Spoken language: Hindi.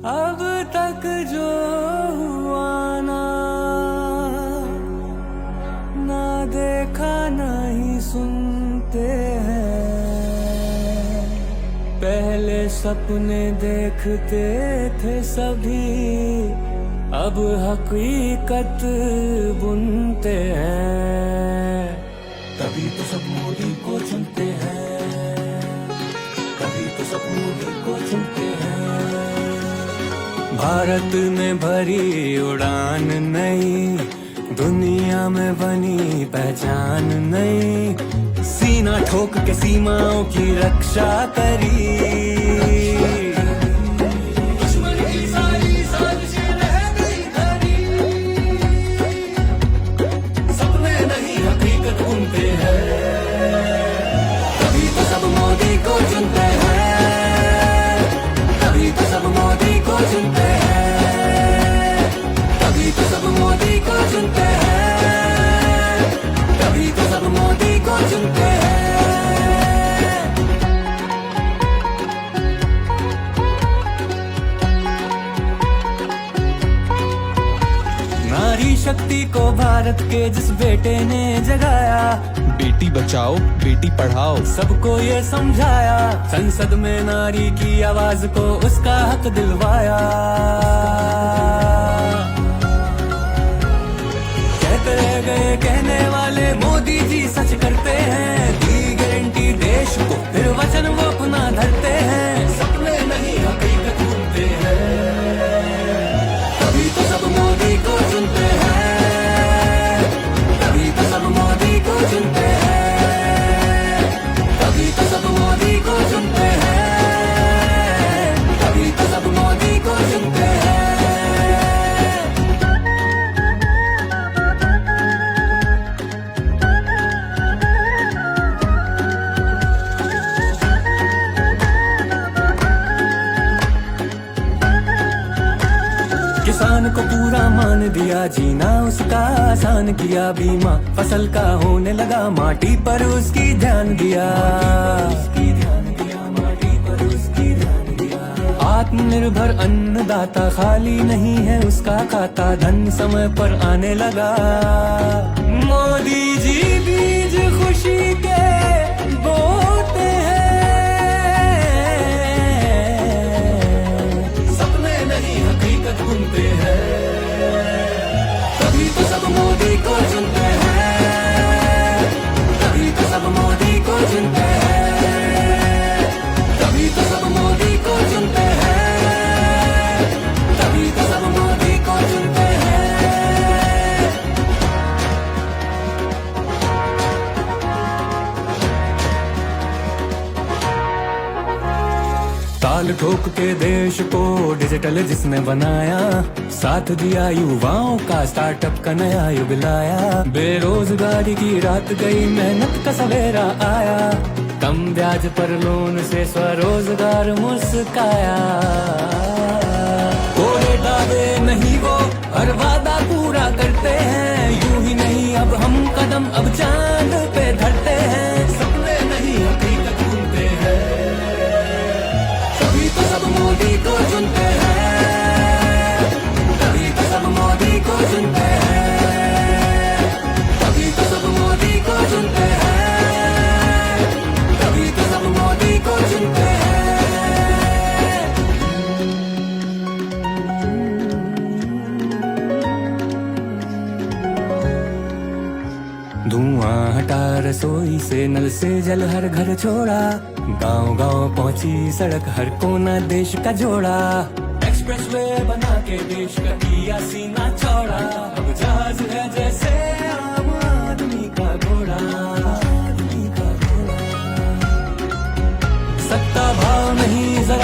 अब तक जो हुआ ना, ना देखा नहीं सुनते हैं। पहले सपने देखते थे सभी, अब हकीकत बुनते हैं। तभी तो सब मोदी को चुनते हैं, तभी तो सब मोदी को चुनते हैं। भारत में भरी उड़ान नई, दुनिया में बनी पहचान नई। सीना ठोक के सीमाओं की रक्षा करी, दुश्मन की सारी साजिशें रह गई धरी। सपने नहीं हकीकत बुनते हैं, तभी तो सब मोदी को चुनते हैं, तभी तो सब मोदी को चुनते हैं, तभी तो सब मोदी को चुनते हैं, तभी तो सब मोदी को चुनते हैं। नारी शक्ति को भारत के जिस बेटे ने जगाया, बेटी बचाओ बेटी पढ़ाओ सबको ये समझाया। संसद में नारी की आवाज को उसका हक दिलवाया। कहते रह गए कहने वाले, मोदी जी सच करते हैं। दी गारंटी देश को, फिर वचन वो अपना धरते हैं। सपने नहीं हकीकत बुनते हैं, तभी तो सब मोदी को चुनते हैं, तभी तो सब मोदी को चुनते हैं, तभी तो सब मोदी को चुनते हैं, तभी तो सब मोदी को चुनते हैं। किसान को पूरा मान दिया, जीना उसका आसान किया। बीमा फसल का होने लगा, माटी पर उसकी ध्यान दिया। आत्मनिर्भर अन्नदाता, खाली नहीं है उसका खाता। धन समय पर आने लगा, मोदी जी बीज खुशी के बोते हैं। सपने नहीं हकीकत बुनते हैं, तभी तो सब मोदी को चुनते हैं, तभी तो सब मोदी को चुनते हैं, तभी तो सब मोदी को चुनते हैं, तभी तो सब मोदी को चुनते हैं। ताल ठोक के देश को डिजिटल जिसने बनाया, साथ दिया युवाओं का, स्टार्टअप का नया युग लाया। बेरोजगारी की रात गई, मेहनत का सवेरा आया। कम ब्याज पर लोन से स्वरोजगार मुस्काया। कोरे दावे नहीं वो, हर वादा पूरा करते हैं। यूं ही नहीं अब हम कदम अब चांद पे धरते हैं। सपने नहीं हकीकत बुनते हैं, तभी तो सब मोदी को चुनते हैं, तभी तो सब मोदी को चुनते हैं, तभी तो सब मोदी को चुनते हैं, तभी तो सब मोदी को चुनते हैं। धुआं हटा रसोई से, नल से जल हर घर छोड़ा। गांव गांव पहुंची सड़क, हर कोना देश का जोड़ा। एक्सप्रेसवे बना के देश का किया सीना चौड़ा। अब जहाज है जैसे आम आदमी का घोड़ा, आदमी का घोड़ा। सत्ता भाव नहीं जरा